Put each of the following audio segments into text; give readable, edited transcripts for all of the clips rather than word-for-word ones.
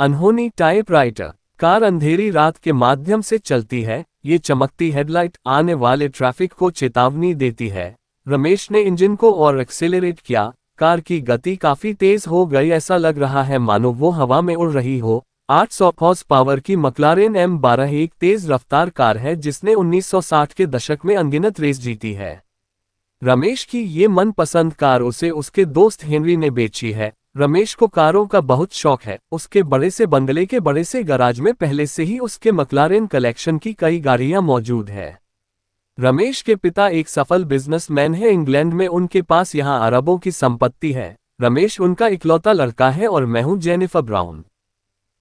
अनहोनी typewriter. Car अंधेरी रात के माध्यम से चलती है, ये चमकती हेडलाइट आने वाले ट्रैफिक को चेतावनी देती है। रमेश ने इंजन को और एक्सेलरेट किया। कार की गति काफी तेज हो गई, ऐसा लग रहा है मानो वो हवा में उड़ रही हो। 800 हॉर्स पावर की मक्लारेन M12 एक तेज रफ्तार कार है जिसने 1960 के दशक में अनगिनत रेस जीती है। रमेश की ये मनपसंद कार उसे उसके दोस्त हेनरी ने बेची है। रमेश को कारों का बहुत शौक है। उसके बड़े से बंगले के बड़े से गराज में पहले से ही उसके मक्लारेन कलेक्शन की कई गाड़ियां मौजूद है। रमेश के पिता एक सफल बिजनेसमैन है। इंग्लैंड में उनके पास यहां अरबों की संपत्ति है। रमेश उनका इकलौता लड़का है और मैं हूं जेनिफर ब्राउन,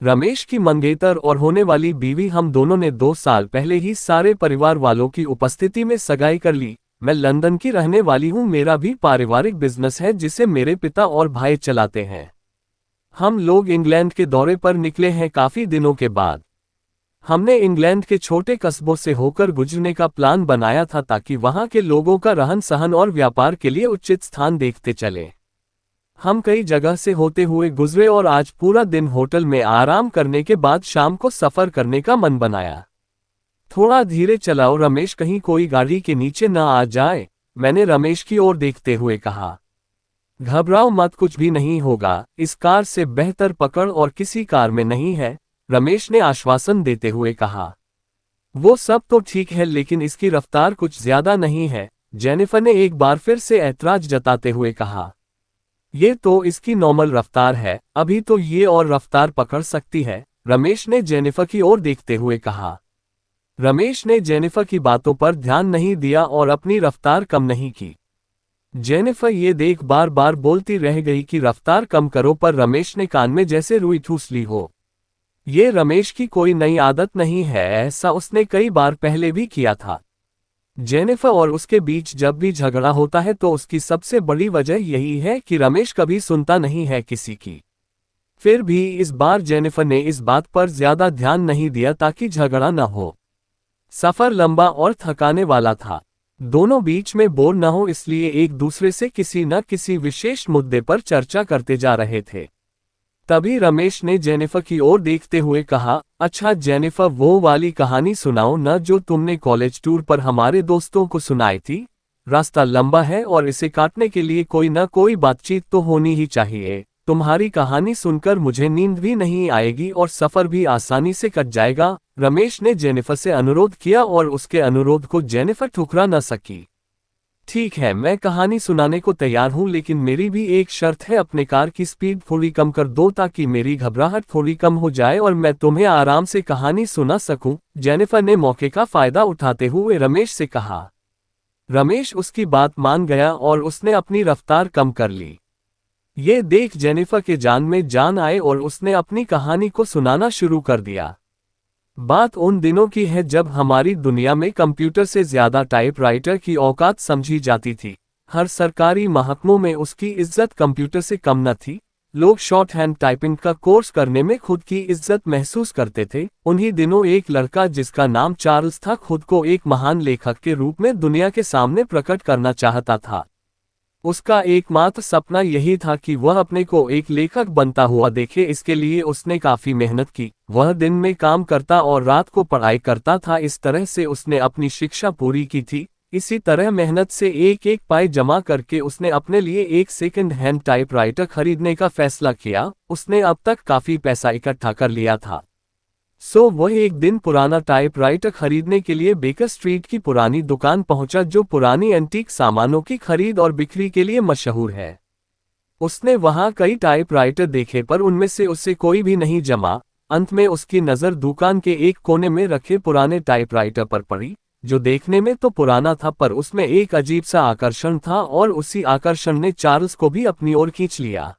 रमेश की मंगेतर और होने वाली बीवी। हम दोनों ने 2 साल पहले ही सारे परिवार वालों की उपस्थिति में सगाई कर ली। मैं लंदन की रहने वाली हूं। मेरा भी पारिवारिक बिजनेस है जिसे मेरे पिता और भाई चलाते हैं। हम लोग इंग्लैंड के दौरे पर निकले हैं काफी दिनों के बाद। हमने इंग्लैंड के छोटे कस्बों से होकर गुजरने का प्लान बनाया था ताकि वहां के लोगों का रहन सहन और व्यापार के लिए उचित स्थान देखते चले। हम कई जगह से होते हुए गुजरे और आज पूरा दिन होटल में आराम करने के बाद शाम को सफर करने का मन बनाया। थोड़ा धीरे चलाओ रमेश, कहीं कोई गाड़ी के नीचे न आ जाए, मैंने रमेश की ओर देखते हुए कहा। घबराओ मत, कुछ भी नहीं होगा। इस कार से बेहतर पकड़ और किसी कार में नहीं है, रमेश ने आश्वासन देते हुए कहा। वो सब तो ठीक है लेकिन इसकी रफ्तार कुछ ज्यादा नहीं है, जेनिफर ने एक बार फिर से ऐतराज जताते हुए कहा। ये तो इसकी नॉर्मल रफ्तार है, अभी तो ये और रफ्तार पकड़ सकती है, रमेश ने जेनिफर की ओर देखते हुए कहा। रमेश ने जेनिफर की बातों पर ध्यान नहीं दिया और अपनी रफ्तार कम नहीं की। जेनिफर ये देख बार बार बोलती रह गई कि रफ्तार कम करो, पर रमेश ने कान में जैसे रुई ठूस ली हो। ये रमेश की कोई नई आदत नहीं है, ऐसा उसने कई बार पहले भी किया था। जेनिफर और उसके बीच जब भी झगड़ा होता है तो उसकी सबसे बड़ी वजह यही है कि रमेश कभी सुनता नहीं है किसी की। फिर भी इस बार जेनिफर ने इस बात पर ज्यादा ध्यान नहीं दिया ताकि झगड़ा न हो। सफर लंबा और थकाने वाला था। दोनों बीच में बोर न हो इसलिए एक दूसरे से किसी न किसी विशेष मुद्दे पर चर्चा करते जा रहे थे। तभी रमेश ने जेनिफर की ओर देखते हुए कहा, अच्छा जेनिफर, वो वाली कहानी सुनाओ न जो तुमने कॉलेज टूर पर हमारे दोस्तों को सुनाई थी। रास्ता लंबा है और इसे काटने के लिए कोई न कोई बातचीत तो होनी ही चाहिए। तुम्हारी कहानी सुनकर मुझे नींद भी नहीं आएगी और सफर भी आसानी से कट जाएगा, रमेश ने जेनिफर से अनुरोध किया और उसके अनुरोध को जेनिफर ठुकरा न सकी। ठीक है, मैं कहानी सुनाने को तैयार हूं, लेकिन मेरी भी एक शर्त है, अपने कार की स्पीड थोड़ी कम कर दो ताकि मेरी घबराहट थोड़ी कम हो जाए और मैं तुम्हें आराम से कहानी सुना सकूं, जेनिफर ने मौके का फायदा उठाते हुए रमेश से कहा। रमेश उसकी बात मान गया और उसने अपनी रफ्तार कम कर ली। ये देख जेनिफर के जान में जान आए और उसने अपनी कहानी को सुनाना शुरू कर दिया। बात उन दिनों की है जब हमारी दुनिया में कंप्यूटर से ज्यादा टाइपराइटर की औकात समझी जाती थी। हर सरकारी महकमों में उसकी इज्जत कंप्यूटर से कम न थी। लोग शॉर्ट हैंड टाइपिंग का कोर्स करने में खुद की इज्जत महसूस करते थे। उन्हीं दिनों एक लड़का जिसका नाम चार्ल्स था खुद को एक महान लेखक के रूप में दुनिया के सामने प्रकट करना चाहता था। उसका एकमात्र सपना यही था कि वह अपने को एक लेखक बनता हुआ देखे। इसके लिए उसने काफी मेहनत की। वह दिन में काम करता और रात को पढ़ाई करता था। इस तरह से उसने अपनी शिक्षा पूरी की थी। इसी तरह मेहनत से एक एक पाई जमा करके उसने अपने लिए एक सेकंड हैंड टाइपराइटर खरीदने का फैसला किया। उसने अब तक काफी पैसा इकट्ठा कर लिया था। वह एक दिन पुराना टाइपराइटर खरीदने के लिए बेकर स्ट्रीट की पुरानी दुकान पहुंचा जो पुरानी एंटीक सामानों की खरीद और बिक्री के लिए मशहूर है। उसने वहां कई टाइपराइटर देखे पर उनमें से उसे कोई भी नहीं जमा। अंत में उसकी नज़र दुकान के एक कोने में रखे पुराने टाइपराइटर पर पड़ी, जो देखने में तो पुराना था पर उसमें एक अजीब सा आकर्षण था और उसी आकर्षण ने चार्ल्स को भी अपनी ओर खींच लिया।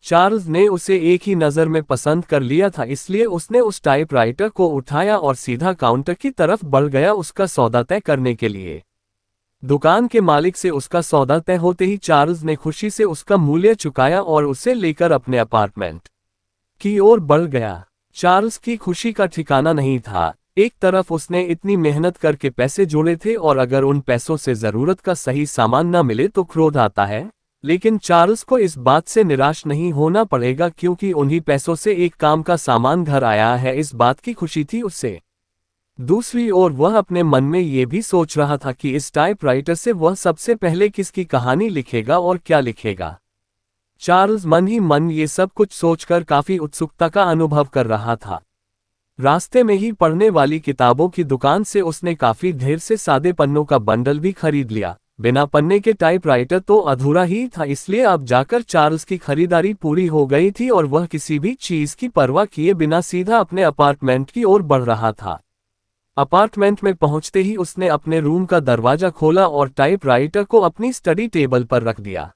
चार्ल्स ने उसे एक ही नज़र में पसंद कर लिया था, इसलिए उसने उस टाइपराइटर को उठाया और सीधा काउंटर की तरफ बढ़ गया उसका सौदा तय करने के लिए। दुकान के मालिक से उसका सौदा तय होते ही चार्ल्स ने खुशी से उसका मूल्य चुकाया और उसे लेकर अपने अपार्टमेंट की ओर बढ़ गया। चार्ल्स की खुशी का ठिकाना नहीं था। एक तरफ उसने इतनी मेहनत करके पैसे जोड़े थे और अगर उन पैसों से जरूरत का सही सामान न मिले तो क्रोध आता है। लेकिन चार्ल्स को इस बात से निराश नहीं होना पड़ेगा क्योंकि उन्हीं पैसों से एक काम का सामान घर आया है, इस बात की खुशी थी उसे। दूसरी ओर वह अपने मन में ये भी सोच रहा था कि इस टाइपराइटर से वह सबसे पहले किसकी कहानी लिखेगा और क्या लिखेगा। चार्ल्स मन ही मन ये सब कुछ सोचकर काफी उत्सुकता का अनुभव कर रहा था। रास्ते में ही पढ़ने वाली किताबों की दुकान से उसने काफी ढेर से सादे पन्नों का बंडल भी खरीद लिया। बिना पन्ने के टाइपराइटर तो अधूरा ही था, इसलिए अब जाकर चार्ल्स की खरीदारी पूरी हो गई थी और वह किसी भी चीज की परवाह किए बिना सीधा अपने अपार्टमेंट की ओर बढ़ रहा था। अपार्टमेंट में पहुंचते ही उसने अपने रूम का दरवाजा खोला और टाइपराइटर को अपनी स्टडी टेबल पर रख दिया।